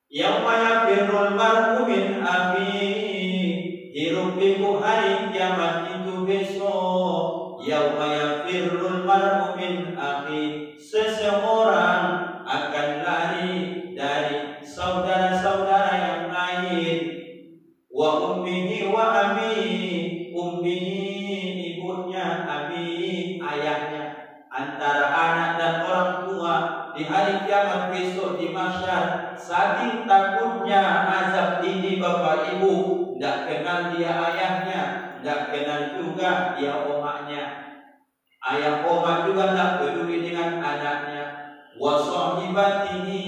Yauma yafirrul mar'u min akhihi, hirup pikuk hari kiamat itu besok. Yauma yafirrul mar'u min akhihi, seseorang akan lari dari saudara-saudara yang lain. Wa ummihi wa abihi, ummihi ibunya, abihi ayahnya. Antara anak dan orang tua di hari kiamat besok di mahsyar, saking takutnya azab ini bapak ibu, tidak kenal dia ayahnya, tidak kenal juga dia omaknya. Ayah omak juga tidak peduli dengan anaknya. Wa sahibatihi,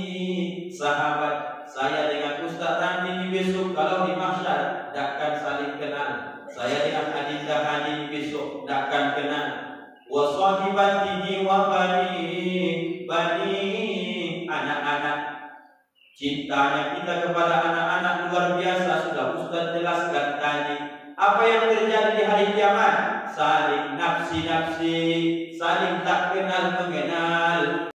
sahabat saya dengan Ustaz Randi besok kalau di mahsyar tidak akan saling kenal. Saya dengan Adinda Hani besok tidak akan kenal. Wa sahibatihi wa bani, anak-anak. Cintanya kita kepada anak-anak luar biasa, sudah Ustaz jelaskan tadi. Apa yang terjadi di hari kiamat? Saling nafsi-nafsi, saling tak kenal mengenal.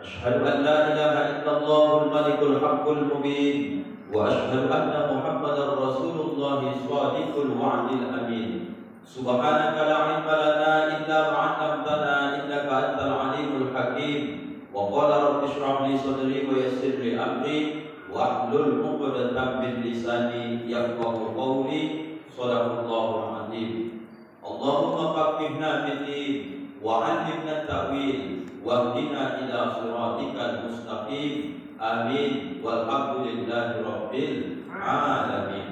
Asyhadu an la ilaha illallahul malikul haqqul mubin wa asyhadu anna Muhammadar Rasulullah shadiqul wa'dil amin. Subhanaka la ilma lana illa ma 'allamtana innaka antal alimul hakim. Wa qala rabbi shrah li sadri wa yassir li amri wa hlul 'uqdatam min lisani yafqahu qawli. Shadaqallahul azim. Allahumma faqihna fid-din wa 'allimna at-ta'wil wahdina ila siratikal mustaqim. Amin. Walhamdulillahi rabbil alamin.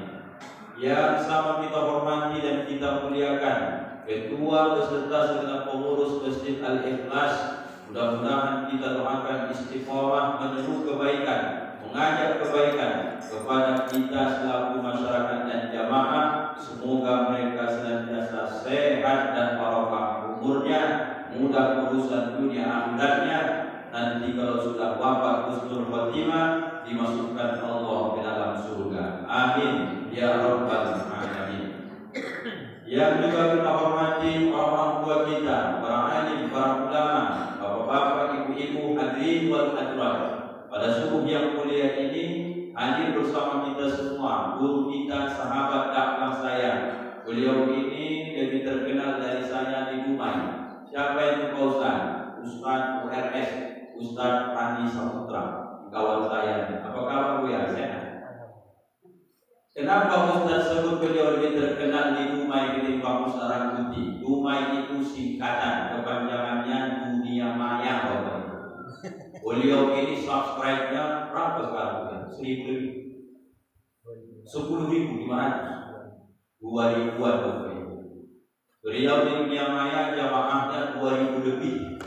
Yang sama kita hormati dan kita muliakan ketua beserta segenap pengurus Masjid Al-Ikhlas, mudah-mudahan kita doakan istiqomah menuju kebaikan, mengajak kebaikan kepada kita selaku masyarakat dan jamaah. Semoga mereka senantiasa sehat dan barokah umurnya, mudah urusan dunia akhiratnya. Nanti kalau sudah wafat husnul khotimah, dimasukkan Allah ke dalam surga. Amin ya rabbal alamin. Yang juga kita hormati orang tua kita, para alim, para ulama, bapak-bapak, ibu-ibu, hadirin wal hadirat. Pada subuh yang mulia ini hadir bersama kita semua guru kita, sahabat dakwah saya. Beliau ini lebih terkenal dari saya di Dumai. Siapa itu Pak Ustaz? Ustaz URS, Ustaz Randi Saputra, kawan saya. Apa kabar Bu ya? Sehat? Kenapa Ustaz sebut beliau lebih terkenal di Dumai ketimbang Ustaz Rangkuti? Dumai itu singkatan, kepanjangannya dunia maya. Beliau ini subscribe-nya berapa sekarang? 1.000 lebih, 10.500, 2.000-an. Beliau di dunia maya jamaahnya 2.000 lebih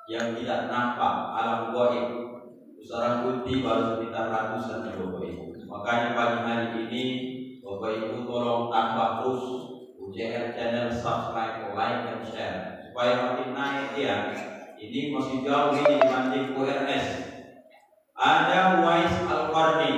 yang tidak nampak alam gaib. Ustaz Rangkuti baru sekitar ratusan ya Bapak Ibu. Makanya pagi hari ini Bapak Ibu tolong tambah terus UJR channel, subscribe, like, dan share supaya makin naik ya. Ini masih jauh ini dibanding URS. Ada Uwais Al-Qarni.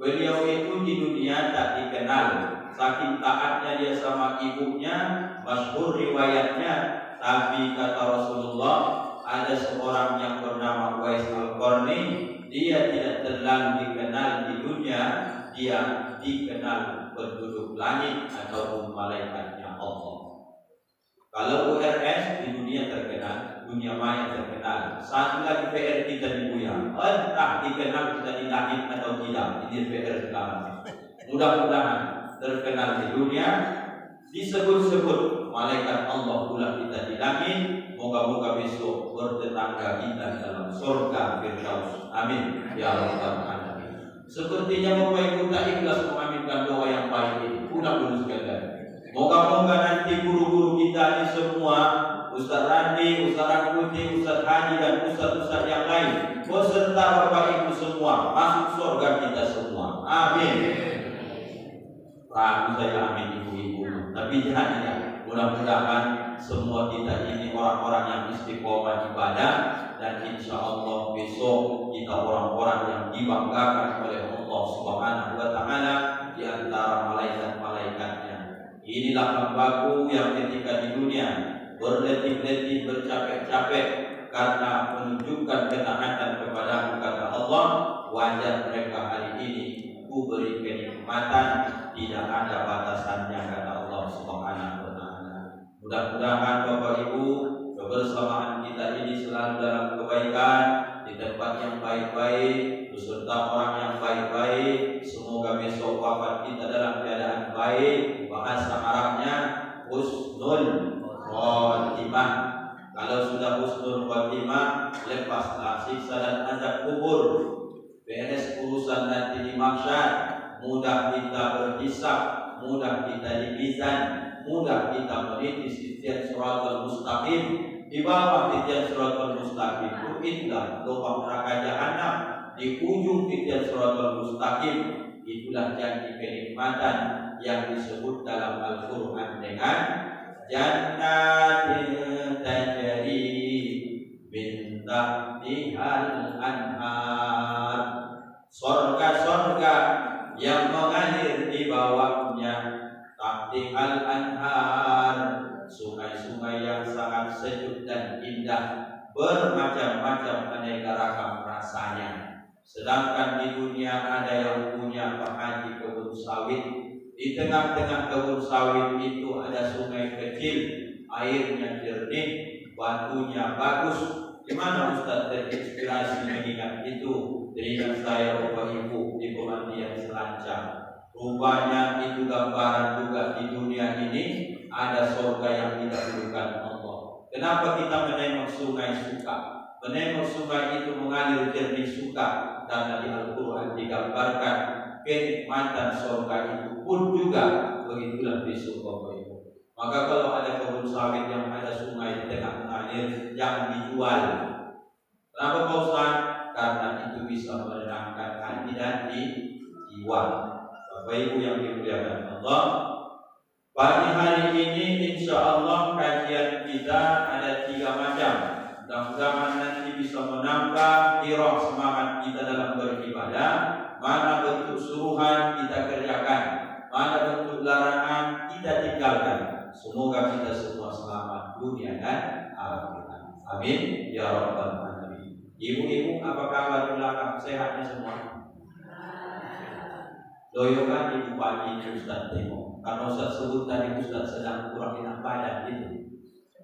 Beliau itu di dunia tak dikenal, saking taatnya dia sama ibunya, masyhur riwayatnya. Tapi kata Rasulullah, ada seorang yang bernama Uwais Al-Qarni, dia tidak terlalu dikenal di dunia, dia dikenal penduduk langit ataupun malaikatnya Allah. Kalau URS di dunia terkenal, dunia maya terkenal. Satu lagi PR kita di Buya, entah dikenal kita di langit atau tidak, ini PR sekarang. Mudah-mudahan terkenal di dunia, disebut-sebut malaikat Allah pula kita di langit. Moga-moga besok bertetangga kita dalam surga Firdaus. Amin ya rabbal alamin. Sepertinya Bapak Ibu tak ikhlas mengaminkan doa yang baik ini. Ulang dulu sekalian. Moga-moga nanti guru-guru kita ini semua, Ustaz Randi, Ustaz Rangkuti, Ustaz Haji, dan Ustaz-Ustaz yang lain, beserta Bapak Ibu semua masuk surga kita semua. Amin. Ragu saya amin ibu-ibu, tapi jangan ya. Mudah-mudahan semua kita ini orang-orang yang istiqomah ibadah, dan insya Allah besok kita orang-orang yang dibanggakan oleh Allah Subhanahu wa Ta'ala di antara malaikat-malaikatnya. Inilah hambaku yang ketika di dunia berletih-letih, bercapek-capek karena menunjukkan ketaatan kepada kata Allah, wajar mereka hari ini ku beri kenikmatan tidak ada batasannya kata Allah Subhanahu wa taala. Mudah-mudahan Bapak Ibu kebersamaan kita ini selalu dalam kebaikan, di tempat yang baik-baik, beserta orang yang baik-baik. Semoga besok wafat kita dalam keadaan baik. Bahasa Arabnya husnul khotimah. Kalau sudah husnul khotimah, lepaslah siksa dan azab kubur. Beres urusan nanti di mahsyar, mudah kita berhisab, mudah kita dimizan, mudah kita meniti titian siratal mustaqim. Di bawah titian siratal mustaqim itu indah lubang neraka jahanam. Di ujung titian siratal mustaqim itulah janji kenikmatan yang disebut dalam Al-Quran dengan jannatin tajri min tahtihal anhar, sorga-sorga yang mengalir di bawahnya, tahtihal anhar, sungai-sungai yang sangat sejuk dan indah, bermacam-macam aneka ragam rasanya. Sedangkan di dunia ada yang punya Pak Haji kebun sawit. Di tengah-tengah kebun sawit itu ada sungai kecil, airnya jernih, batunya bagus. Gimana Ustaz terinspirasi mengingat itu? Teringat saya Bapak Ibu di pemandian Selancar. Rupanya itu gambaran juga di dunia ini ada surga yang didahulukan Allah. Kenapa kita menengok sungai suka? Menengok sungai itu mengalir jernih suka. Karena di Al-Quran digambarkan kenikmatan surga itu pun juga begitulah besok Bapak Ibu. Maka kalau ada kebun sawit yang ada sungai di tengah mengalir, jangan dijual. Kenapa Pak Ustaz? Karena itu bisa menenangkan hati dan jiwa. Bapak Ibu yang dimuliakan Allah, pagi hari ini insya Allah kajian kita ada 3 macam. Mudah-mudahan nanti bisa menambah giroh semangat kita dalam beribadah. Mana bentuk suruhan kita kerjakan, mana bentuk larangan kita tinggalkan. Semoga kita semua selamat dunia dan akhirat. Amin ya rabbal alamin. Ibu-ibu, apa kabar di belakang? Sehatnya semua? Doyokan ibu pagi ini Ustaz tengok. Karena Ustaz sebut tadi Ustaz sedang kurang enak badan gitu.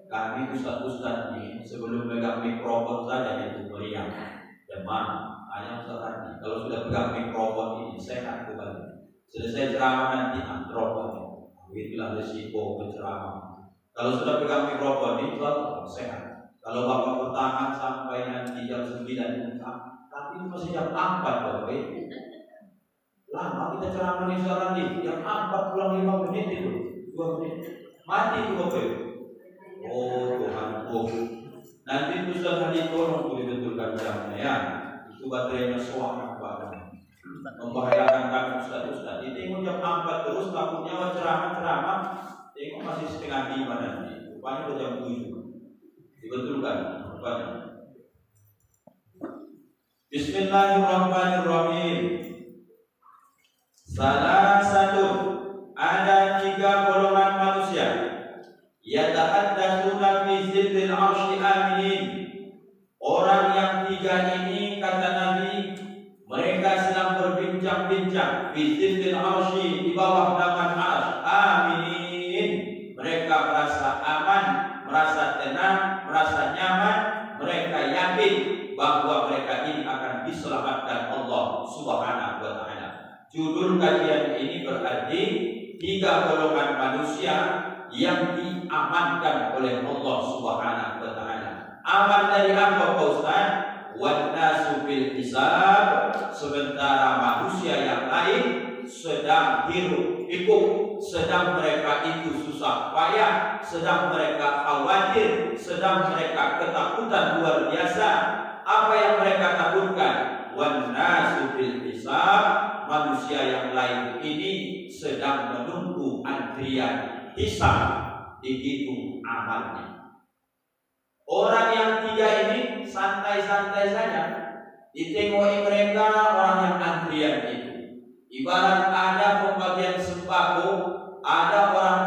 Kami Ustaz-Ustaz ini sebelum pegang mikrofon saja itu meriang, demam. Hanya Ustaz tadi kalau sudah pegang mikrofon ini sehat kembali. Selesai ceramah nanti antrop lagi. Itulah risiko berceramah. Kalau sudah pegang mikrofon ini sehat. Kalau Bapak bertahan sampai nanti jam 9 tapi masih jam 4 Bapak. Lama kita ceramah di sana nih, jam 4 pulang 5 menit itu, 2 menit. Mati itu Bapak. Oh Tuhan, nanti Ustaz Hadi tolong dibetulkan jamnya ya. Itu baterainya suara banget. Membahayakan kami Ustaz. Tengok jam 4 terus takutnya ceramah. Tengok masih setengah 5 nanti. Rupanya udah jam 7. Dibetulkan rupanya. Bismillahirrahmanirrahim. Salah satu ada 3 golongan manusia. Yatahaddatsuna fi zillil 'arsy aminin. Orang yang 3 ini kata Nabi, mereka sedang berbincang-bincang fi zillil 'arsy, di bawah naungan 'arsy, aminin. Mereka merasa aman, merasa tenang, merasa nyaman, mereka yakin bahwa mereka ini akan diselamatkan Allah Subhanahu wa taala. Judul kajian ini berarti 3 golongan manusia yang diamankan oleh Allah Subhanahu wa taala. Aman dari apa Pak Ustaz? Wan nasu bil hisab, sementara manusia yang lain sedang hiruk pikuk, sedang mereka itu susah payah, sedang mereka khawatir, sedang mereka ketakutan luar biasa. Apa yang mereka takutkan? Wan nasu bil hisab, manusia yang lain ini sedang menunggu antrian hisab dihitung amalnya. Orang yang 3 ini santai-santai saja. Ditengok mereka orang yang antrian itu. Ibarat ada pembagian sembako, ada orang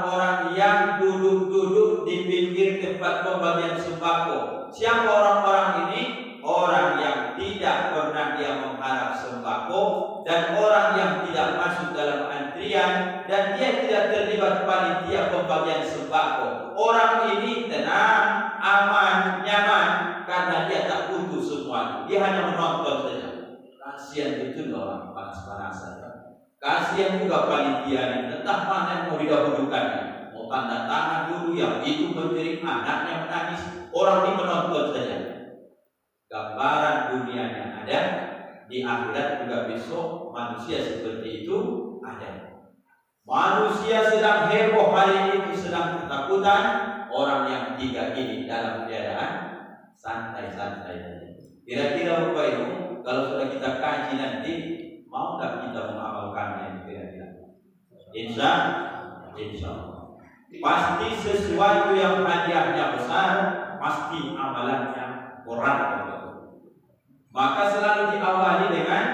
duduk di pinggir tempat pembagian sembako. Siapa orang-orang ini? Orang yang tidak pernah dia mengharap sembako, dan orang yang tidak masuk dalam antrian, dan dia tidak terlibat panitia pembagian sembako. Orang ini tenang, aman, nyaman, karena dia tak butuh semua. Dia hanya menonton saja. Kasihan betul orang panas-panasan. Kasihan juga panitia ini. Entah mana yang mau didahulukannya. Mau tanda tangan dulu, yang itu menjerit, anaknya menangis. Orang ini menonton saja. Gambaran dunianya ada, di akhirat juga besok manusia seperti itu ada. Manusia sedang heboh hari ini, sedang ketakutan. Orang yang tiga ini dalam keadaan santai-santai saja. Kira-kira Bapak Ibu, kalau sudah kita kaji nanti, maukah kita mengamalkannya? Kira-kira Insya Allah. Pasti sesuatu yang hadiahnya besar, pasti amalannya berat. Maka selalu diawali dengan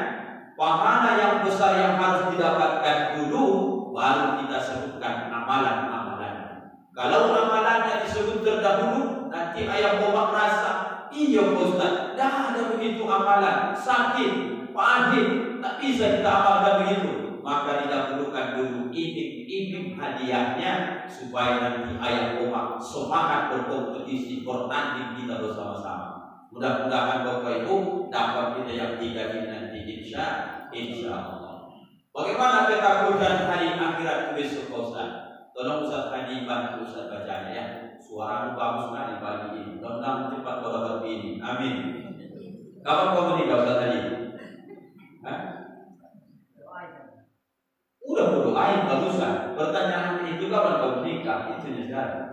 pahala yang besar yang harus didapatkan dulu, baru kita sebutkan amalan-amalan. Kalau amalannya disebut terdahulu, nanti ayam bomak merasa, iya Ustaz, dah ada begitu amalan, sakit, pahit, tak bisa kita amalkan begitu. Maka didahulukan dulu iming-iming hadiahnya, supaya nanti ayam bomak semangat berkompetisi, bertanding kita bersama-sama. Mudah-mudahan Bapak Ibu dapat kita yang tiga ini nanti, insya Allah. Bagaimana ketakutan hari akhirat besok Ustaz? Tolong Ustaz Hadi bantu Ustaz bacanya ya. Suara bagus sekali pagi ini. Mudah-mudahan cepat berlalu ini. Amin. Kapan kau menikah Ustaz Hadi? Udah berdoain bagusan. Pertanyaan itu kapan kau menikah? Itu saja.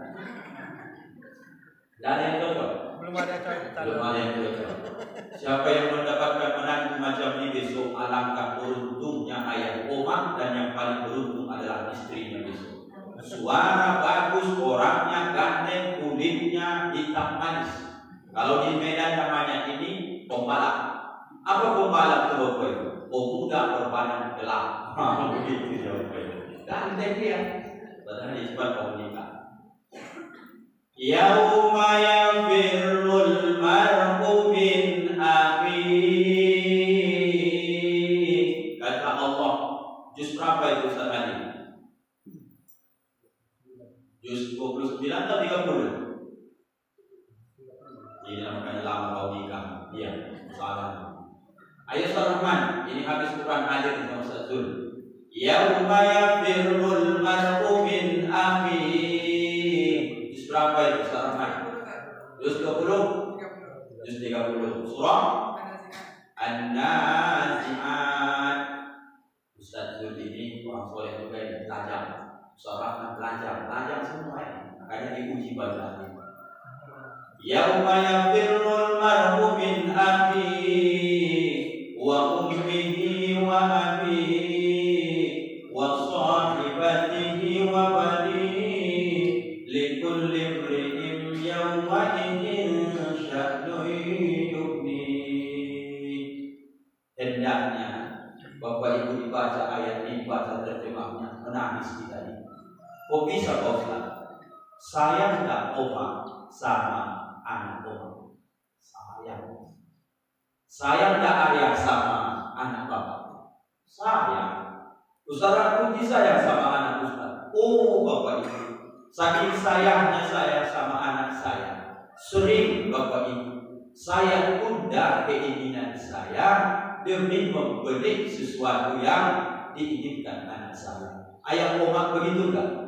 Tidak ada yang cocok. Belum ada yang cocok. Siapa yang mendapatkan menantu macam ini besok, alangkah beruntungnya ayah Omar, dan yang paling beruntung adalah istrinya besok. Suara bagus, orangnya ganteng, kulitnya hitam manis. Kalau di Medan namanya ini pembalap. Apa pembalap itu Bapak Ibu? Pemuda berbadan gelap. Begitu Bapak Ibu. Ganteng dia. Padahal dia cepat mau menikah. Yauma yafirrul mar'u min akhihi. Kata Allah, juz berapa itu Ustaz tadi? Juz 29 atau 30? Ini namanya lama kau nikah. Iya, salah. Ayo Rahman, ini habis Quran hadir di Ustaz Zul. Yauma yafirrul mar'u min akhihi. Berapa itu Rahman? Juz 20? Juz 30. Surah An-Nazi'at. Ustaz Zul ini orang soleh juga ini, tajam. Surah An-Najam semua ini. Makanya diuji pada ini. Yauma yafirrul mar'u min akhihi wa ummihi wa abihi wa sahibatihi wa banihi. Likulli imri'in yawma idzin sya'nun yughni. Hendaknya Bapak Ibu dibaca ayat ini, baca terjemahnya, menangis kita ini. Kok bisa Pak Ustaz? Sayang tak Oma sama anak Oma? Sayang tak ayah sama anak bapak? Sayang. Ustaz aku disayang sama anak Ustaz. Oh Bapak Ibu, saking sayangnya saya sama anak saya, sering Bapak Ibu saya tunda keinginan saya demi membeli sesuatu yang diinginkan anak saya. Ayah Oma begitu enggak?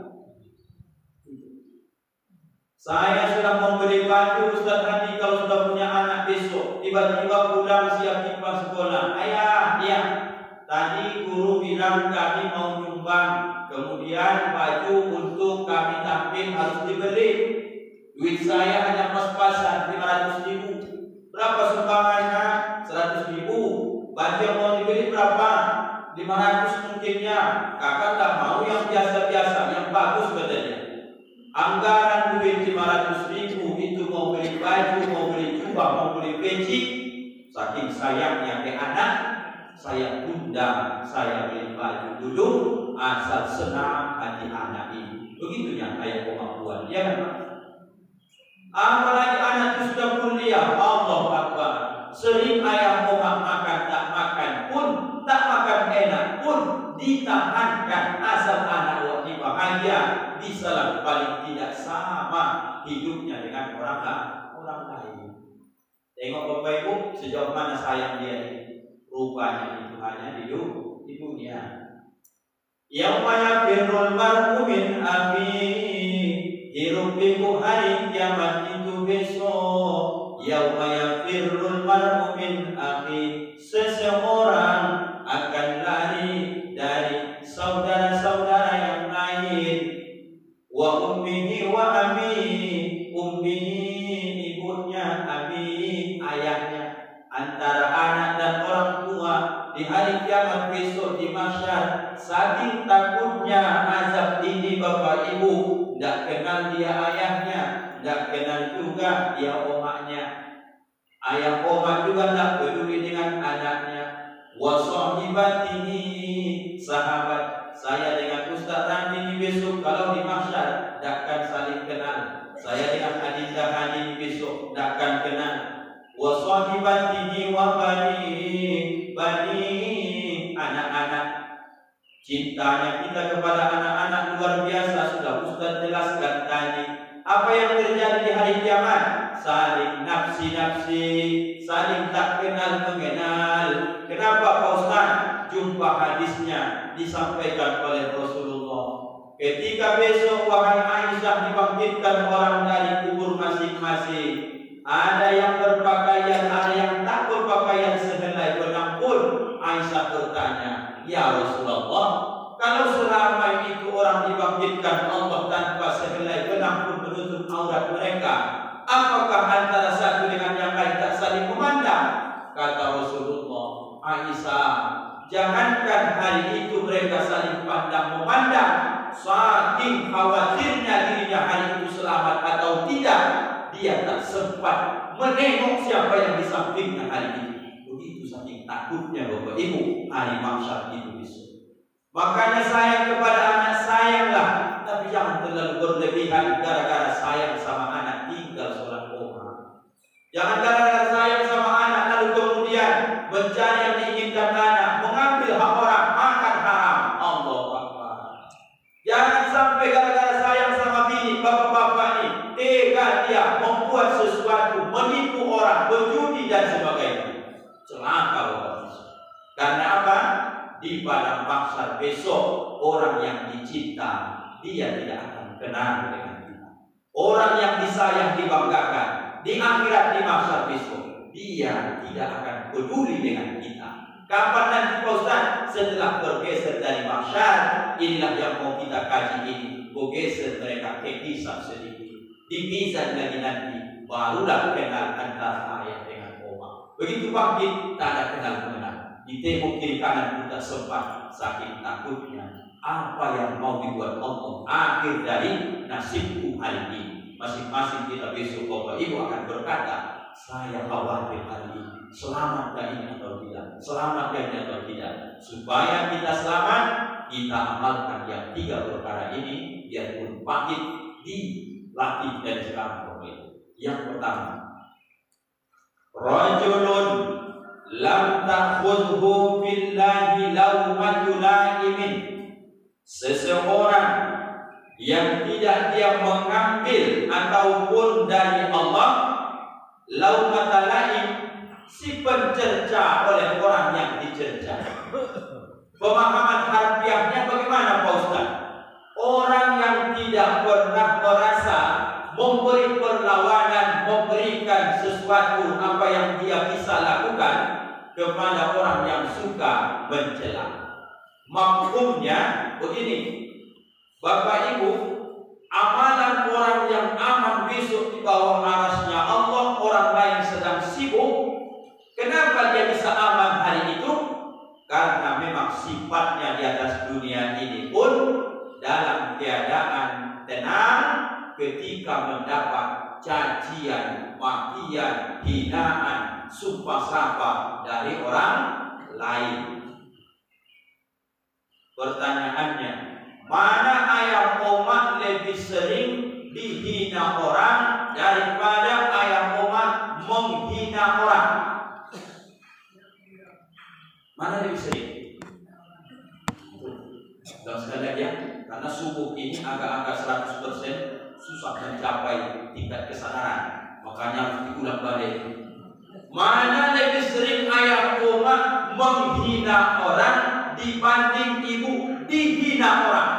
Saya sudah membeli baju Ustaz Hadi, kalau sudah punya anak besok, tiba-tiba pulang siap tiba sekolah. Ayah, ya, tadi guru bilang kami mau nyumbang, kemudian baju untuk kami tampil harus dibeli. Duit saya hanya pas-pasan 500.000. Berapa sumbangannya? 100.000. Baju yang mau dibeli berapa? 500 mungkinnya. Kakak tak mau yang biasa-biasa, yang bagus katanya. Anggaran duit 500.000 itu mau beli baju, mau beli jubah, mau beli peci. Saking sayangnya ke anak, saya tunda, saya beli baju dulu, asal senang hati anak ini. Begitunya ayah kemampuan. Ya kan? Apalagi anak itu sudah kuliah, Allahu Akbar. Sering ayah omak makan tak makan pun, tak makan enak pun ditahankan asal anak wajib bahagia. Bisa paling tidak sama hidupnya dengan orang lain. Tengok Bapak Ibu sejauh mana sayang dia. Rupanya itu hanya di dunia. Yauma yafirrul mar'u min akhihi, hirup pikuk hari kiamat itu besok. Yauma yafirrul mar'u min akhihi, seseorang akan lari dari saudara-saudara yang lain. Wa ummihi wa abihi, ummihi ibunya, abihi ayahnya. Antara anak dan orang tua di hari kiamat besok di mahsyar, saking takutnya azab ini Bapak Ibu, tidak kenal dia ayahnya, tidak kenal juga dia omaknya. Ayah omak juga tidak peduli dengan anaknya. Wa sahibatihi, sahabat saya dengan Ustaz Randi besok kalau di mahsyar tidak akan saling kenal. Saya dengan Adinda Hani besok tidak akan kenal. Wa sahibatihi wa bani, anak-anak. Cintanya kita kepada anak-anak luar biasa, sudah Ustaz jelaskan tadi. Apa yang terjadi di hari kiamat? Saling nafsi-nafsi, saling tak kenal mengenal. Kenapa Pak Ustaz? Jumpa hadisnya disampaikan oleh Rasulullah. Ketika besok wahai Aisyah dibangkitkan orang dari kubur masing-masing, ada yang berpakaian, ada yang tak berpakaian sehelai benang pun. Aisyah bertanya, ya Rasulullah, kalau selama itu orang dibangkitkan Allah tanpa sehelai benang pun menutup aurat mereka, apakah antara satu dengan yang lain tak saling memandang? Kata Rasulullah, Aisyah, jangankan hari itu mereka saling pandang memandang, saking khawatirnya dirinya hari itu selamat atau tidak, dia tak sempat menengok siapa yang di sampingnya hari itu. Begitu saking takutnya Bapak Ibu hari mahsyar itu besok. Makanya sayang kepada anak sayanglah, tapi jangan terlalu berlebihan gara-gara sayang sama anak tinggal sholat koma. Jangan gara-gara sayang sama anak lalu kemudian mencari yang diinginkan anak, mengambil hak orang, makan haram. Allahu Akbar. Jangan sampai gara-gara sayang sama bini, bapak-bapak ini tega dia membuat sesuatu, menipu orang, berjudi dan sebagainya. Celaka Bapak. Karena apa? Di padang mahsyar besok orang yang dicinta dia tidak akan kenal dengan kita. Orang yang disayang dibanggakan di akhirat di mahsyar besok dia tidak akan peduli dengan kita. Kapan nanti Pak Ustaz? Setelah bergeser dari mahsyar, inilah yang mau kita kaji ini. Bergeser mereka ke kisah sedikit. Dipisah lagi nanti, barulah kenal antara ayah dengan oma. Begitu bangkit, tak ada kenal-kenal. Di tembok kiri kanan tidak sempat, saking takutnya. Apa yang mau dibuat Allah akhir dari nasibku hari ini. Masing-masing kita besok Bapak Ibu akan berkata, saya khawatir hari ini, selamat gak ini atau tidak, selamat gak ini atau tidak. Supaya kita selamat, kita amalkan yang tiga perkara ini, biarpun pahit dilatih dan sekarang Bapak Ibu. Yang pertama, rajulun lam ta'khudhu billahi lawmatu la'imin, seseorang yang tidak dia mengambil ataupun dari Allah laumata la'im, si pencerca oleh orang yang dicerca. Pemahaman harfiahnya bagaimana Pak Ustaz? Orang yang tidak pernah merasa memberi perlawanan, memberikan sesuatu apa yang dia bisa lakukan kepada orang yang suka mencela. Maksudnya begini, Bapak Ibu, amalan orang yang aman besok di bawah arasnya Allah, orang lain sedang sibuk. Kenapa dia bisa aman hari itu? Karena memang sifatnya di atas dunia ini pun dalam keadaan tenang ketika mendapat cacian, makian, hinaan, sumpah sapa dari orang lain. Pertanyaannya, Mana ayam omak lebih sering dihina orang daripada ayam omak menghina orang? Mana lebih sering? Dan sekali lagi ya, karena subuh ini agak-agak 100% susah mencapai tingkat kesadaran, makanya harus diulang balik. Mana lebih sering ayam omak menghina orang dibanding ibu dihina orang?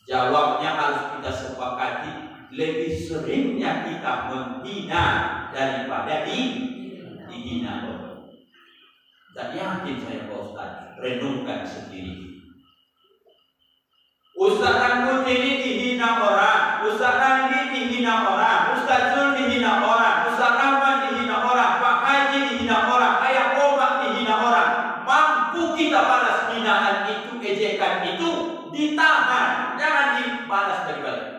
Jawabnya harus kita sepakati, lebih seringnya kita menghina daripada dihina orang. Dan yakin saya Pak Ustaz, renungkan sendiri. Ustaz Rangkut ini dihina orang, Ustaz Randi dihina orang, Ustaz Zul dihina orang, Ustaz Rahman dihina orang, Pak Haji dihina orang, Ayah Omak dihina orang. Mampu kita balas hinaan itu, ejekan itu, ditahan, jangan dibalas dari balik.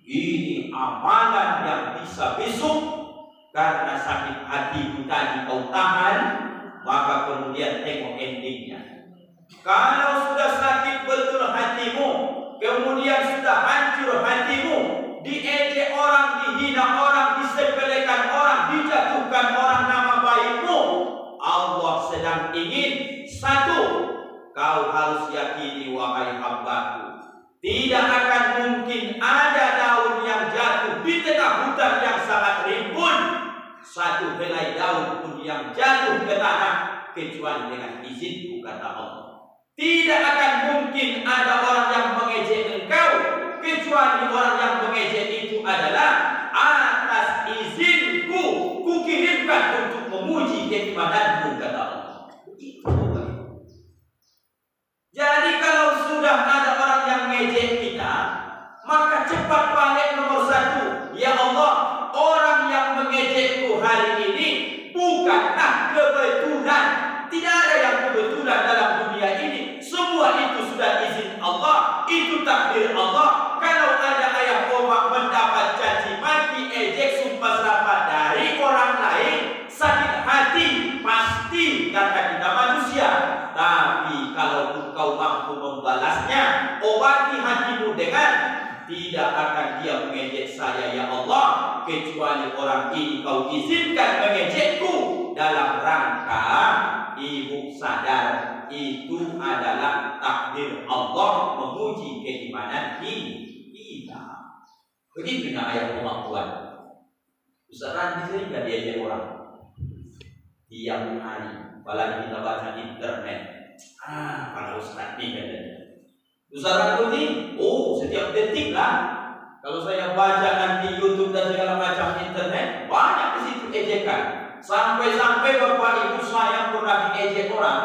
Ini amalan yang bisa besok karena sakit hatimu tadi kau tahan, maka kemudian tengok endingnya. Kalau sudah sakit betul hatimu, kemudian sudah hancur hatimu, diejek orang, dihina orang, disepelekan orang, dijatuhkan orang nama baikmu, Allah sedang ingin satu, kau harus yakini wahai hambaku, tidak akan mungkin ada daun yang jatuh di tengah hutan yang sangat rimbun, satu helai daun pun yang jatuh ke tanah kecuali dengan izinku, kata Allah. Tidak akan mungkin ada orang yang mengejek engkau kecuali orang yang mengejek itu adalah atas izinku, kukirimkan untuk memuji keimananmu, kata Allah. Jadi kalau sudah ada orang yang mengejek kita, maka cepat balik nomor satu. Ya Allah, orang yang mengejekku hari ini bukanlah kebetulan. Tidak ada yang kebetulan dalam dunia ini. Semua itu sudah izin Allah, itu takdir Allah. Kalau ada ayah omak mendapat caci maki, ejek, sumpah serapah dari orang lain, sakit hati pasti karena kita manusia. Tapi kalau kau mampu membalasnya, obati hatimu dengan tidak akan dia mengejek saya ya Allah, kecuali orang ini kau izinkan mengejekku dalam rangka ibu sadar itu adalah takdir Allah memuji keimanan kita. Begitu ayat kemampuan. Ustaz Randi sering gak diajak orang tiap hari, apalagi kita baca internet. Para Ustaz ini katanya Ustaz Randi, setiap detik lah. Kalau saya baca nanti YouTube dan segala macam internet, banyak di situ ejekan. Sampai-sampai Bapak Ibu saya pernah diejek orang.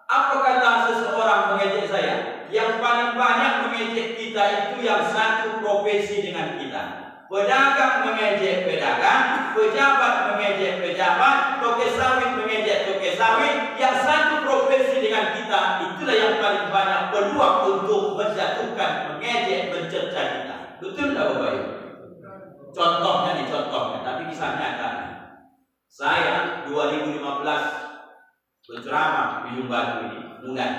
Apa kata seseorang mengejek saya? Yang paling banyak mengejek kita itu yang satu profesi dengan kita. Pedagang mengejek pedagang, pejabat mengejek pejabat, toke sawit mengejek toke sawit. Yang satu profesi dengan kita, itulah yang paling banyak peluang untuk menjatuhkan, mengejek, mencerca kita. Betul tak Bapak Ibu? Contohnya, tapi kisah nyata. Saya 2015 berceramah di Lumbatu ini, mulai.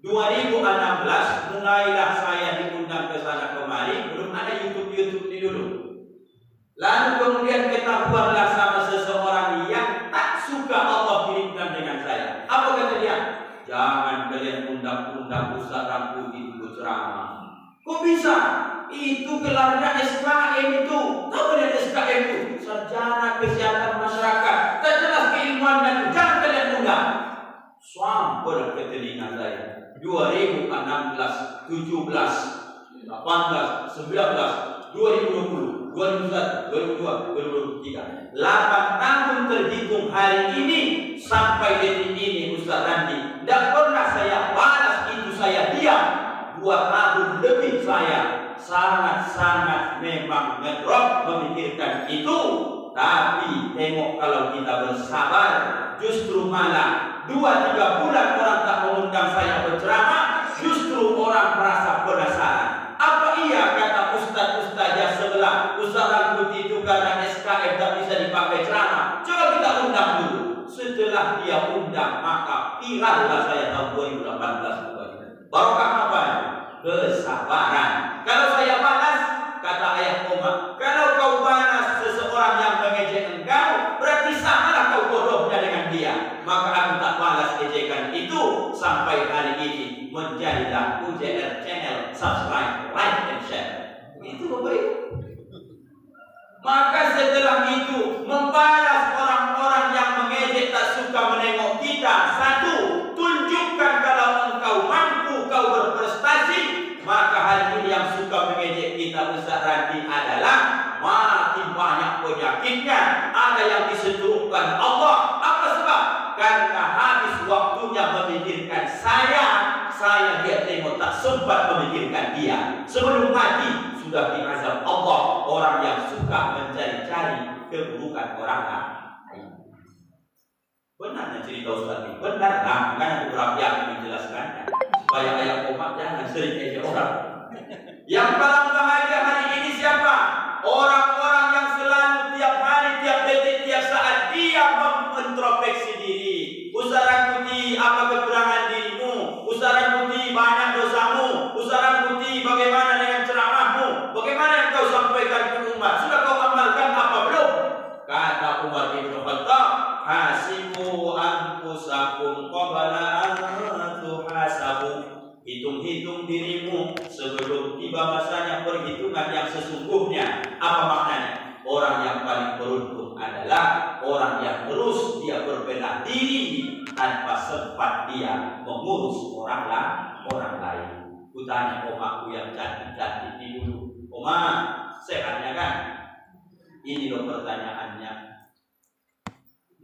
2016 mulailah saya diundang ke sana kemari, belum ada YouTube ini dulu. Lalu kemudian ketahuanlah sama seseorang yang tak suka Allah kirimkan dengan saya. Apa kata dia? Jangan kalian undang-undang Ustaz Rangkut itu berceramah. Kok bisa? Itu gelarnya SKM itu. Tahu kalian SKM itu? Sarjana Kesehatan Masyarakat. Tak jelas keilmuan dan jangan kalian undang. Sampai ke telinga saya. 2016, 17, 18, 19, 2020, 2021, 2022, 2023. 8 tahun terhitung hari ini sampai detik ini Ustaz Randi. Tidak pernah saya balas itu, saya diam. 2 tahun lebih saya sangat-sangat memang ngedrop memikirkan itu. Tapi tengok kalau kita bersabar, justru malah 2-3 bulan orang tak mengundang saya berceramah, justru orang merasa penasaran. Apa iya kata ustaz-ustazah sebelah, Ustaz Rangkut itu karena SKM tak bisa dipakai ceramah? Coba kita undang dulu. Setelah dia undang, maka Irahlah saya tahun 2018 kebajikan. Barokah apa? Kesabaran. Kalau saya balas, kata ayah Umar, kalau kau balas seseorang yang mengejek engkau, berarti samalah kau bodohnya dengan dia. Maka aku tak balas ejekan itu sampai hari ini menjadilah UJR channel, subscribe, like, and share. Itu Bapak Ibu. Maka setelah itu membalas orang-orang yang mengejek tak suka menengok kita. Satu, tunjukkan kalau engkau mampu, kau berprestasi. Maka hari ini yang suka mengejek kita Ustaz Randi adalah makin banyak penyakitnya. Ada yang disetuhkan Allah. Apa sebab? Karena habis waktunya memikirkan saya dia tengok tak sempat memikirkan dia. Sebelum mati sudah diazab Allah orang yang suka mencari-cari keburukan orang lain. Benar cerita Ustaz ini? Benar lah, makanya beberapa yang menjelaskannya supaya ayah Umar jangan sering ejek orang. Yang paling bahagia hari ini siapa? Orang-orang yang selalu tiap hari, tiap detik, tiap saat dia mengintrospeksi diri. Ustaz Rangkuti, apa kekurangan dirimu? Ustaz Rangkuti, banyak dosamu. Ustaz Rangkuti, bagaimana dengan ceramahmu? Bagaimana yang kau sampaikan ke umat? Sudah kau amalkan apa belum? Kata Umar bin Khattab, hasibu anfusakum qabla an tuhasabu. Hitung-hitung dirimu sebelum tiba masanya perhitungan yang sesungguhnya. Apa maknanya? Orang yang paling beruntung adalah orang yang terus dia berbenah diri tanpa sempat dia mengurus orang lain. Kutanya omaku yang cantik-cantik ini dulu. Oma, sehatnya kan? Ini loh pertanyaannya.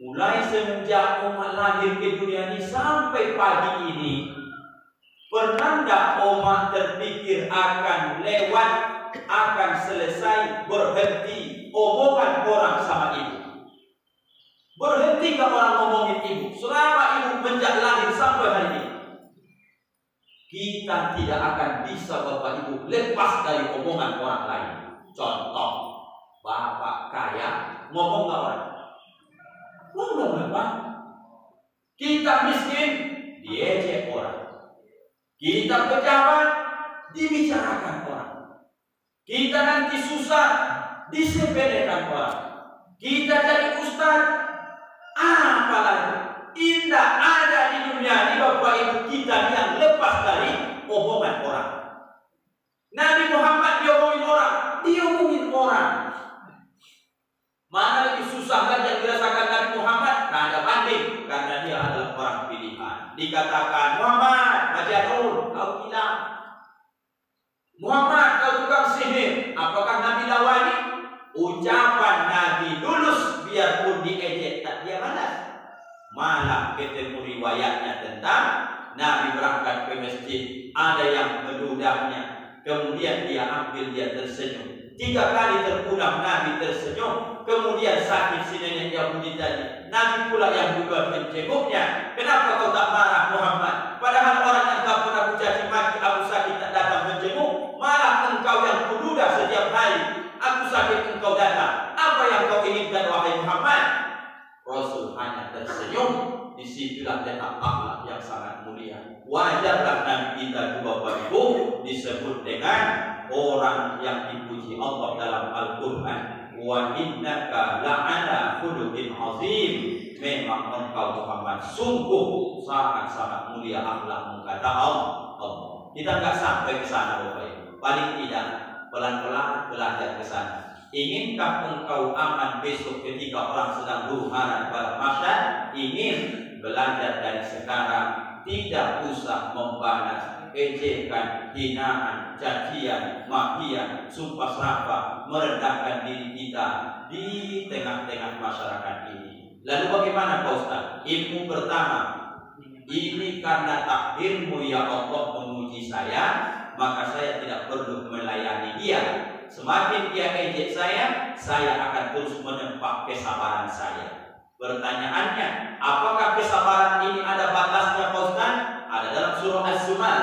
Mulai semenjak Oma lahir ke dunia ini sampai pagi ini, pernah tidak Oma terpikir akan lewat, akan selesai, berhenti omongan orang sama ibu? Berhenti ke orang ngomongin ibu selama ibu menjak lahir sampai hari ini? Kita tidak akan bisa Bapak Ibu lepas dari omongan orang lain. Contoh, bapak kaya ngomong ke orang, ngomong apa? Kita miskin diejek orang. Kita pejabat dibicarakan orang. Kita nanti susah disepelekan orang. Kita jadi ustaz, apalagi tidak ada di dunia ini Bapak Ibu kita yang lepas dari omongan orang. Nabi Muhammad diomongin orang. Mana lebih susah kan yang dirasakan Nabi Muhammad? Nah, ada banding karena dia adalah orang pilihan. Dikatakan Muhammad, Majnun, kau gila. Muhammad, kau tukang sihir. Apakah Nabi lawani? Ucapan Nabi lulus biarpun diejek tak dia balas. Malah ketemu riwayatnya tentang Nabi berangkat ke masjid, ada yang meludahnya, kemudian dia ambil, dia tersenyum. 3 kali terulang Nabi tersenyum, kemudian sakit si nenek Yahudi tadi, Nabi pula yang juga mencenguknya. Kenapa kau tak marah Muhammad? Padahal orang yang tak pernah mencaci maki Abu Sakit tak datang menjenguk, malah engkau yang kuludah setiap hari. Abu Sakit engkau datang, apa yang kau inginkan wahai Muhammad? Rasul hanya tersenyum. Disitulah letak akhlak yang sangat mulia. Wajarlah Nabi kita juga Bapak Ibu disebut dengan orang yang dipuji Allah dalam Al-Quran. Wa innaka la'ala khuluqin azim. Memang engkau Muhammad sungguh sangat-sangat mulia akhlakmu, kata Allah. Kita nggak sampai ke sana Bapak Ibu. Paling tidak pelan-pelan belajar ke sana. Inginkah engkau aman besok ketika orang sedang huru-hara pada masyarakat? Ingin belajar dari sekarang, tidak usah membalas, ejekan, hinaan, cacian, makian, sumpah serapah, merendahkan diri kita di tengah-tengah masyarakat ini. Lalu bagaimana Pak Ustaz? Ilmu pertama, ini karena takdirmu ya Allah memuji saya, maka saya tidak perlu melayani dia. Semakin dia ejek saya akan terus menempa kesabaran saya. Pertanyaannya, apakah kesabaran ini ada batasnya Pak Ustaz? Ada dalam surah Az-Zumar,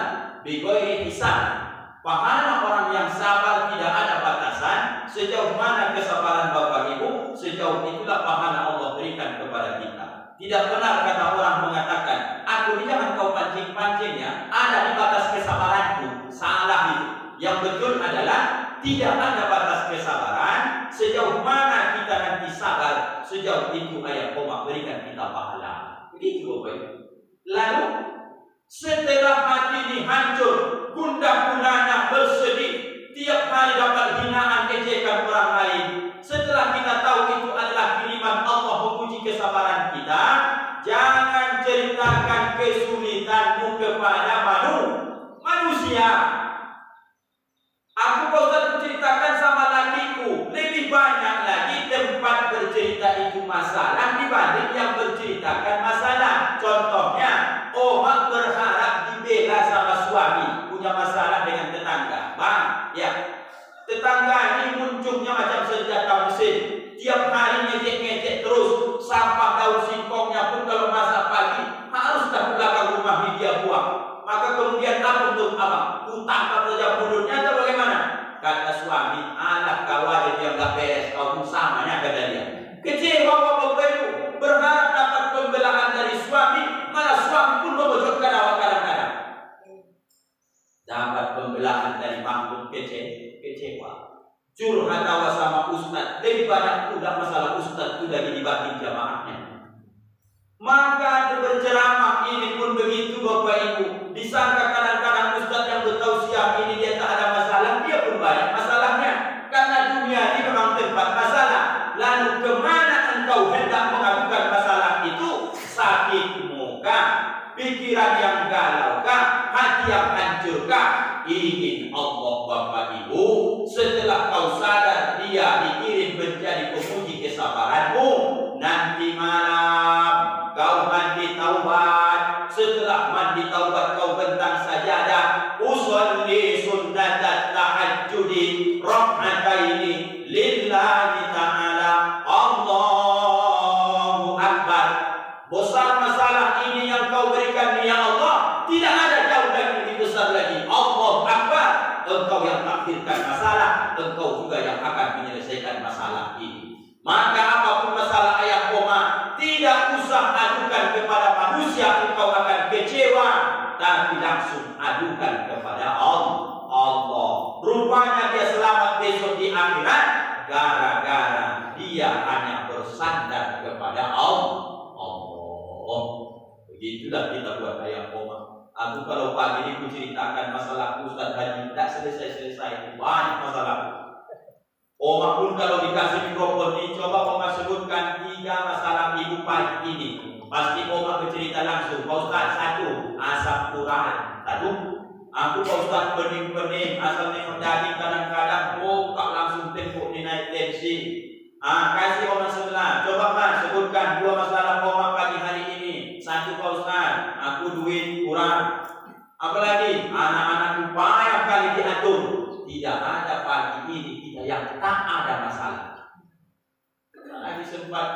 bighairi hisab. Pahala orang yang sabar tidak ada batasan. Sejauh mana kesabaran Bapak Ibu, sejauh itulah pahala Allah berikan kepada kita. Tidak benar kata orang mengatakan aku ini jangan kau pancing-pancing ya. Ada di batas kesabaranku. Salah itu. Yang betul adalah tidak ada batas kesabaran. Sejauh mana kita nanti sabar, sejauh itu ayat koma berikan kita pahala. Begitu Bapak Ibu. Lalu setelah hati ini hancur, gundah gulana, bersedih, tiap hari dapat hinaan, ejekan orang lain. Setelah kita tahu itu adalah kiriman Allah menguji kesabaran kita, jangan ceritakan kesulitanmu kepada manusia. Aku Ustaz ceritakan sama lakiku, lebih banyak lagi tempat bercerita itu masalah dibanding yang berceritakan masalah. Contohnya, Oma berharap dibela sama suami, punya masalah dengan tetangga. Bang, ya, tetangga ini munculnya macam senjata mesin. Tiap hari ngejek-ngejek terus, sampah daun singkongnya pun kalau masak pagi harus ke belakang rumah dia buang. Maka kemudian apa untuk abang? Ku tangkap saja mulutnya atau bagaimana? Kata suami, anak kau aja dia nggak beres, kau pun samanya kata dia. Kecewa Bapak Ibu, berharap dapat pembelaan dari suami, malah suami pun memojokkan awak kadang-kadang. Dapat pembelaan dari makhluk kecewa. Curhat awak sama ustaz, lebih banyak pula masalah ustaz itu dari dibanding jamaahnya. Maka berceramah ini pun begitu Bapak Ibu. Disangka kadang-kadang ustaz yang bertausiah ini dia tak ada masalah, dia pun banyak masalahnya. Karena dunia ini memang tempat masalah. Lalu kemana engkau hendak mengadukan masalah itu? Sakitmu kah? Pikiran yang galau kah? Hati yang hancur kah? Ingin Allah Bapak Ibu, setelah kau sadar dia dikirim menjadi penguji kesabaranmu, nanti malam kau mandi taubat. Setelah mandi taubat kau bentang sajadah, usolli sunnatat tahajjudi rak'ataini lillahi ta'ala, Allahu Akbar. Besar masalah ini yang kau berikan ya Allah, tidak ada jauh dan lebih besar lagi. Allahu Akbar. Engkau yang takdirkan masalah, engkau juga yang akan menyelesaikan masalah ini. Maka apapun masalah ayat koma, tidak usah adukan kepada manusia, engkau akan kecewa, tapi langsung adukan kepada Allah. Rupanya dia selamat besok di akhirat gara-gara dia hanya bersandar kepada Allah. Begitulah kita buat ayat koma. Aku kalau pagi ini ku ceritakan masalah Ustaz Haji, tidak selesai-selesai, banyak masalah. Oma pun kalau dikasih mikrofon ini, coba Oma sebutkan 3 masalah hidup pagi ini. Pasti Oma bercerita langsung. Pak Ustaz, 1, asap kurang. 1, aku Pak Ustaz pening-pening, asal nengok daging kadang-kadang, kok langsung tembok naik tensi. Kasih Oma sebelah. Coba Mas sebutkan 2 masalah Oma pagi hari ini. 1, Pak Ustaz, aku duit kurang. Apalagi anak-anak upaya kali diatur. Tidak ada pagi ini kita yang tak ada masalah. Lagi sempat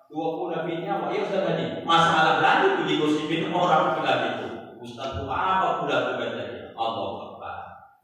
20 lebih nyawa, ya Ustaz tadi masalah lalu itu digosipin orang pula itu. Ustaz itu apa pula itu katanya? Allah Akbar.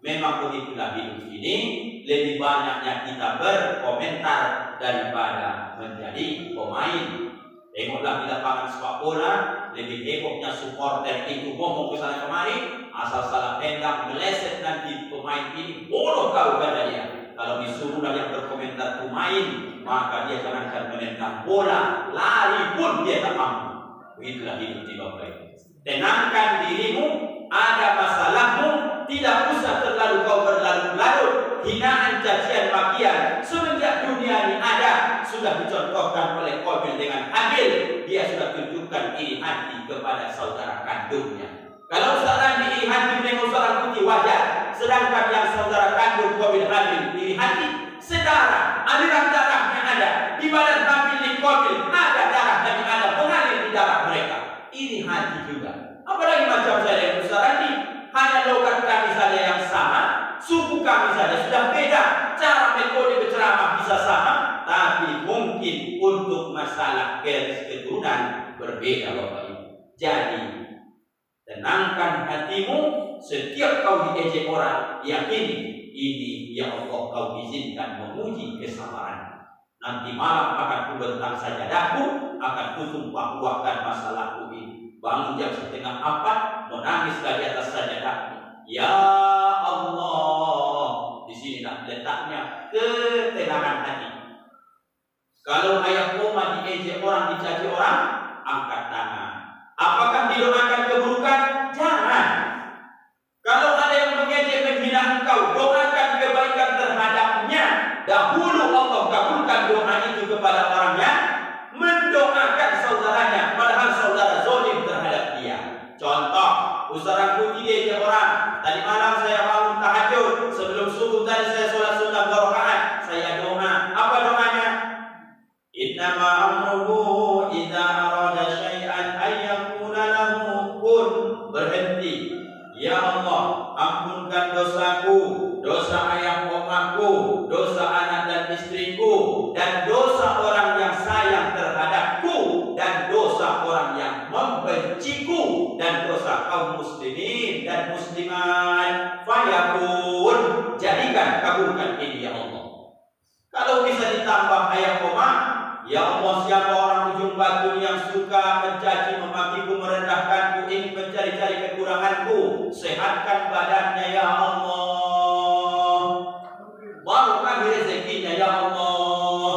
Memang begitulah hidup ini. Lebih banyaknya kita berkomentar daripada menjadi pemain. Tengoklah di lapangan sepak bola, lebih hebohnya supporter itu ngomong ke sana kemari, asal salah tendang meleset nanti pemain ini bodoh kau katanya. Kalau disuruh yang berkomentar pemain, maka dia akan menendang bola, lari pun dia tak mampu. Begitulah hidup di Bapak Ibu. Tenangkan dirimu, ada masalahmu, tidak usah terlalu kau berlarut-larut. Hinaan, cacian, makian semenjak dunia ini ada sudah dicontohkan oleh Qabil dengan Habil. Dia sudah tunjukkan iri hati kepada saudara kandungnya. Kalau saudara iri hati dengan seorang putih wajar, sedangkan yang saudara kandung Qabil Habil iri hati, sedara aliran darahnya ada di badan Habil di Qabil, ada darah Nabi Adam mengalir di darah mereka. Iri hati juga. Apalagi macam saya yang saudara ini, hanya logat kami saja yang sama, suku kami saja sudah beda, cara metode berceramah bisa sama, tapi mungkin untuk masalah garis keturunan berbeda Bapak Ibu. Jadi tenangkan hatimu, setiap kau diejek orang, yakini ini ya Allah kau izinkan menguji kesabaran. Nanti malam akan kubentang sajadahku, akan kutumpah-tumpahkan masalahku ini. Bangun jam 3:30 menangis di atas sajadah. Ya Allah, di sini letaknya ketenangan hati. Kalau ayah koma diejek orang, dicaci orang, angkat tangan. Apakah didoakan keburukan? Jangan. Kalau ada yang mengejek, menghina engkau, doakan kebaikan terhadapnya. Dahulu Allah kabulkan doa itu kepada orang yang mendoakan saudaranya, padahal saudara zalim terhadap dia. Contoh, ustazku diejek orang. Tadi malam saya bangun tahajud, sebelum subuh tadi saya sholat sunnah 2 rakaat. Saya doa. Apa doanya? Innama amruhu idza arada syai'an ay yakuna lahu kun. Berhenti. Ya Allah, ampunkan dosaku, dosa ayah omaku, dosa anak dan istriku, dan dosa orang yang sayang terhadapku, dan dosa orang yang membenciku, dan dosa kaum muslimin dan muslimat. Fayakun, jadikan, kabulkan ini ya Allah. Kalau bisa ditambah ayat koma, ya Allah, siapa orang ujung batu yang suka mencaci, memakiku, merendahkanku, ingin mencari-cari kekuranganku, sehatkan badannya ya Allah. Barokah rezekinya ya Allah.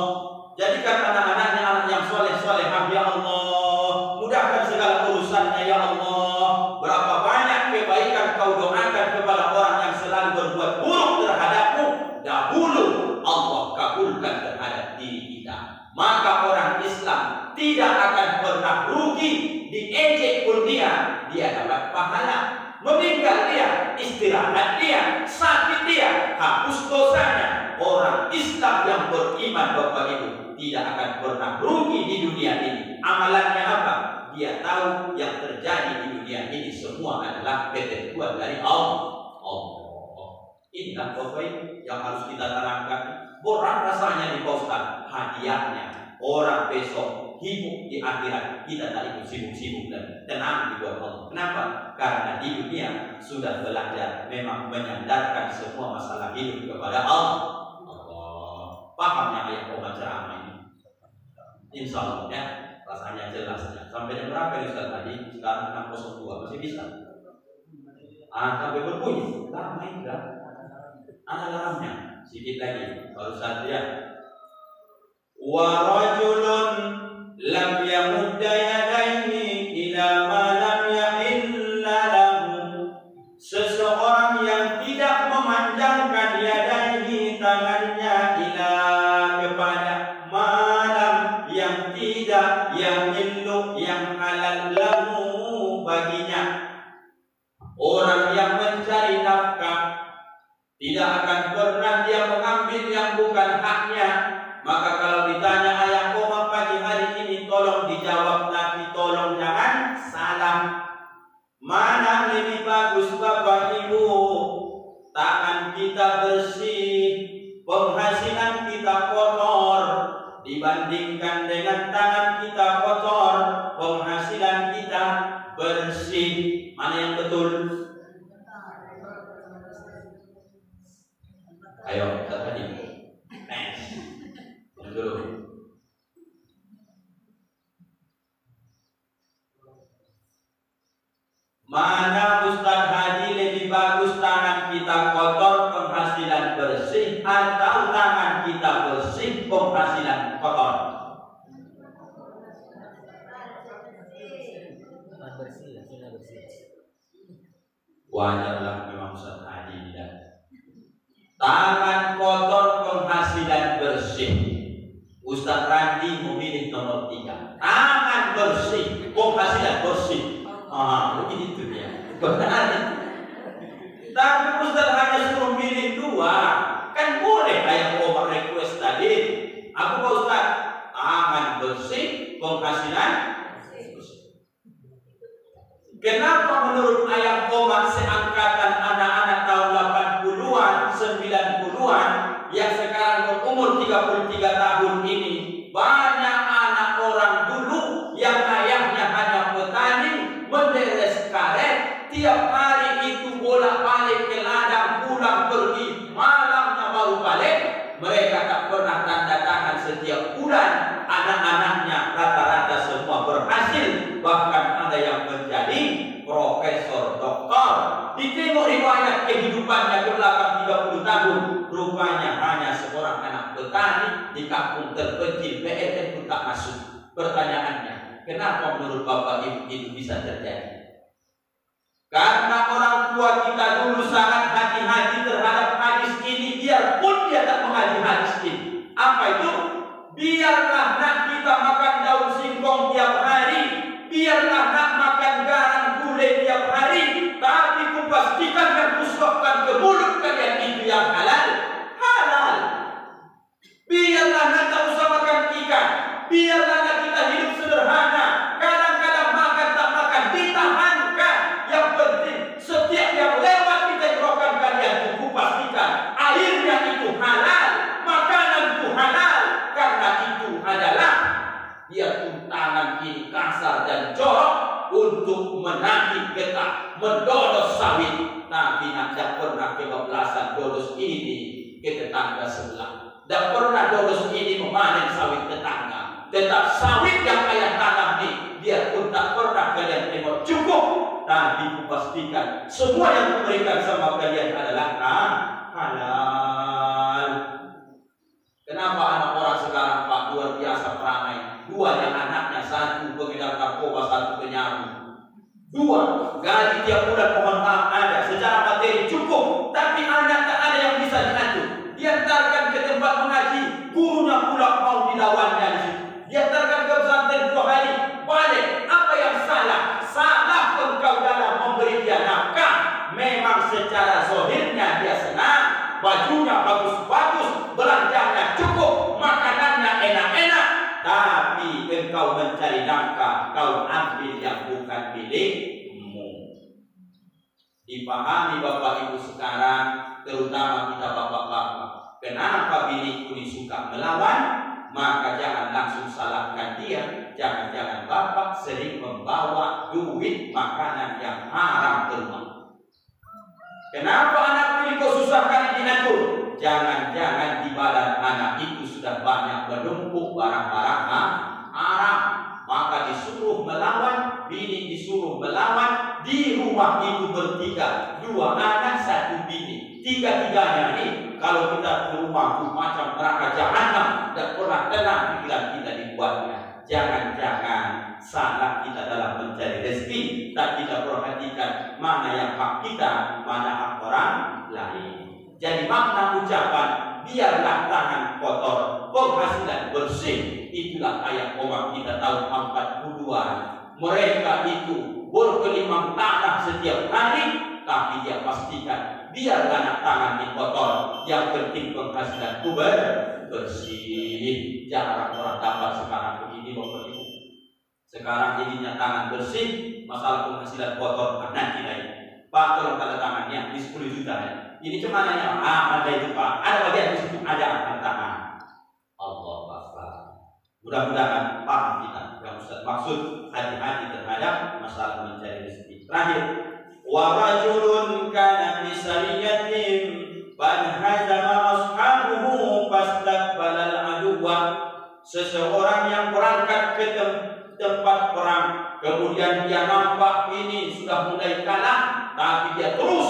Jadikan anak-anaknya anak yang soleh-solehah ya Allah. Mudahkan segala urusannya ya Allah. Berapa banyak kebaikan kau doakan kepada orang yang selalu berbuat buruk terhadapmu, dahulu Allah kabulkan terhadap diri kita. Maka orang Islam tidak akan pernah rugi. Diejek pun dia dapat pahala. Meninggal dia, istirahat dia, sakit dia, hapus dosanya. Orang Islam yang beriman Bapak Ibu tidak akan pernah rugi di dunia ini. Amalannya apa? Dia tahu yang terjadi di dunia ini semua adalah ketentuan dari Allah. Inilah Bapak Ibu yang harus kita tanamkan. Berat rasanya di Ustaz, hadiahnya orang besok hidup di akhirat, kita tak ikut sibuk-sibuk dan tenang di bawah Allah. Kenapa? Karena di dunia sudah belajar memang menyandarkan semua masalah hidup kepada Allah. Pahamnya ayat ceramah ini? Insya Allah ya, rasanya jelas ya. Sampai jam berapa ini Ustaz tadi? Sekarang 6:02, masih bisa? Sampai berbunyi, lama enggak? Ada alarmnya, sedikit lagi, baru saja. Wa rajulun lam yamudda yadayhi ila ma lam yahilla lahu. Seseorang yang tidak memanjangkan yadayhi, tangannya, ila kepada malam yang tidak yahillu, yang halal lahu baginya. Orang yang mencari nafkah tidak akan pernah dia mengambil yang bukan haknya. Maka kalau ditanya ayah koma pagi hari ini, tolong dijawab lagi, tolong jangan salah. Mana lebih bagus Bapak Ibu? Tangan kita bersih, penghasilan kita kotor, dibandingkan dengan tangan kita kotor, penghasilan kita bersih. Mana yang betul? Ayo, kita tadi. Dulu. Mana Ustaz Haji lebih bagus tangan kita kotor, penghasilan bersih, atau tangan kita bersih, penghasilan kotor? Bersih, sudah bersih. Wajarlah memang Ustaz Haji tidak. Tangan kotor, penghasilan bersih. Ustaz Randi memilih nomor 3. Tangan bersih, penghasilan bersih. Begitu dia. Benar. Tapi Ustaz hanya suruh milih 2. Kan boleh kayak Omar request tadi. Aku Pak Ustaz, tangan bersih, penghasilan bersih. Kenapa menurut ayah Omar seangkatan anak-anak tahun 80-an, 90-an kehidupannya ke belakang 30 tahun, rupanya hanya seorang anak petani di kampung terpencil, PLN pun tak masuk. Pertanyaannya, kenapa menurut Bapak Ibu itu bisa terjadi? Karena orang tua kita dulu sangat hati-hati terhadap hadis ini, biarpun dia tak mengaji hadis ini. Apa itu? Biarlah nak kita makan daun singkong tiap hari, biarlah nak makan garam gulai tiap hari, tapi kupastikan dan kusokkan ke mulut kalian itu yang halal. Halal. Biarlah nak tak usah makan ikan, biarlah nak kita hidup sederhana. Kadang-kadang makan tak makan ditahankan. Yang penting setiap yang lewat di tenggorokan kalian kupastikan airnya itu halal, makanan itu halal. Karena itu adalah biarpun tangan ini kasar dan jorok untuk menagih getah, mendodos sawit, tapi tidak pernah kebablasan dodos ini ke tetangga sebelah. Tidak pernah dodos ini memanen sawit tetangga. Tetap sawit yang ayah tanam ini, biarpun tak pernah kalian tengok cukup, tapi kupastikan semua yang memberikan sama kalian adalah halal. Kenapa anak orang sekarang Pak luar biasa peramai? Dua yang anaknya, satu pengedar narkoba, satu penyabu. Dua, gaji tiap bulan mohon maaf ada, secara materi cukup, tapi anak tak ada yang bisa diatur. Diantarkan ke tempat mengaji, gurunya pula mau dilawannya di situ. Diantarkan ke pesantren 2 hari, balik. Apa yang salah? Salah engkau dalam memberi dia nafkah. Memang secara zahirnya dia senang, bajunya bagus-bagus, belanjanya cukup, makanannya enak-enak, tapi engkau mencari nafkah, kau ambil yang bukan milikmu. Dipahami Bapak Ibu sekarang, terutama kita bapak-bapak, kenapa biniku ini suka melawan? Maka jangan langsung salahkan dia. Jangan-jangan bapak sering membawa duit makanan yang haram ke rumah. Kenapa anak ini kau susahkan diatur? Jangan-jangan di badan anak itu sudah banyak menumpuk barang-barang haram. Maka disuruh melawan, bini disuruh melawan. Di rumah itu bertiga, 2 anak 1 bini. 3-tiganya ini kalau kita ke rumah itu macam neraka jahanam, tidak pernah tenang pikiran kita dibuatnya. Jangan-jangan salah kita dalam mencari rezeki, tak kita perhatikan mana yang hak kita, mana hak orang lain. Jadi makna ucapan biarlah tangan kotor, penghasilan bersih, itulah ayat orang kita tahun 42. Mereka itu berkelimang tanah setiap hari, tapi dia pastikan biarlah anak tangan ini kotor, yang penting penghasilan bersih. Jarang orang dapat sekarang begini Bapak Ibu. Sekarang jadinya tangan bersih, masalah penghasilan kotor nanti lain. Pak tolong tanda tangannya di 10 juta ya. Ini cuma nanya, ada itu Pak, ada bagian di situ ada tanda tangan. Allah Akbar. Mudah-mudahan paham kita yang Ustaz maksud, hati-hati terhadap masalah mencari rezeki. Terakhir, wa rajulun kana fi sariyatin fanhazama ashabuhu fastaqbala al-aduwa. Seseorang yang berangkat ke tempat perang, kemudian dia nampak ini sudah mulai kalah, tapi dia terus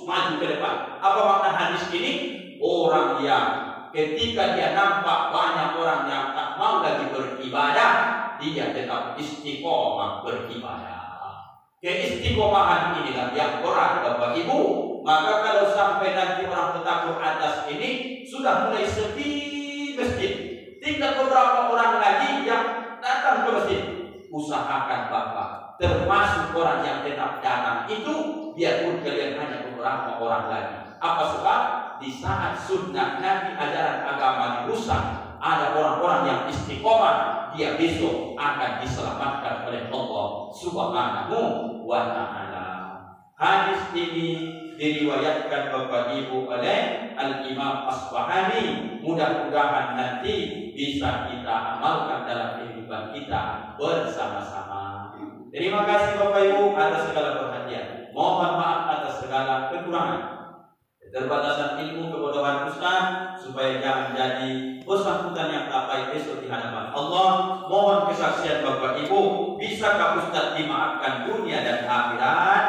maju ke depan. Apa makna hadis ini? Orang yang ketika dia nampak banyak orang yang tak mau lagi beribadah, dia tetap istiqomah beribadah. Keistiqomahan inilah yang berat Bapak Ibu. Maka kalau sampai nanti orang bertakbir atas ini sudah mulai sepi masjid, tinggal beberapa orang lagi yang datang ke masjid, usahakan Bapak termasuk orang yang tetap datang itu, biarpun kalian hanya beberapa orang lagi. Apa sebab? Di saat sunnah Nabi, ajaran agama dirusak, ada orang-orang yang istiqomah, dia besok akan diselamatkan oleh Allah Subhanahu wa Ta'ala. Hadis ini diriwayatkan Bapak Ibu oleh Al-Imam Asbahani. Mudah-mudahan nanti bisa kita amalkan dalam kehidupan kita bersama-sama. Terima kasih Bapak Ibu atas segala perhatian. Mohon maaf atas segala kekurangan, keterbatasan ilmu, kebodohan Ustaz, supaya jangan jadi bersangkutan yang tak baik besok di hadapan Allah. Mohon kesaksian Bapak Ibu, bisakah Ustaz dimaafkan dunia dan akhirat?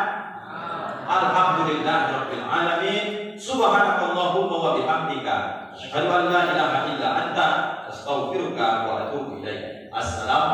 Alhamdulillahirabbil alamin. Subhanakallahumma wa bihamdika asyhadu an la ilaha illa anta astaghfiruka wa atubu ilaik. Assalamualaikum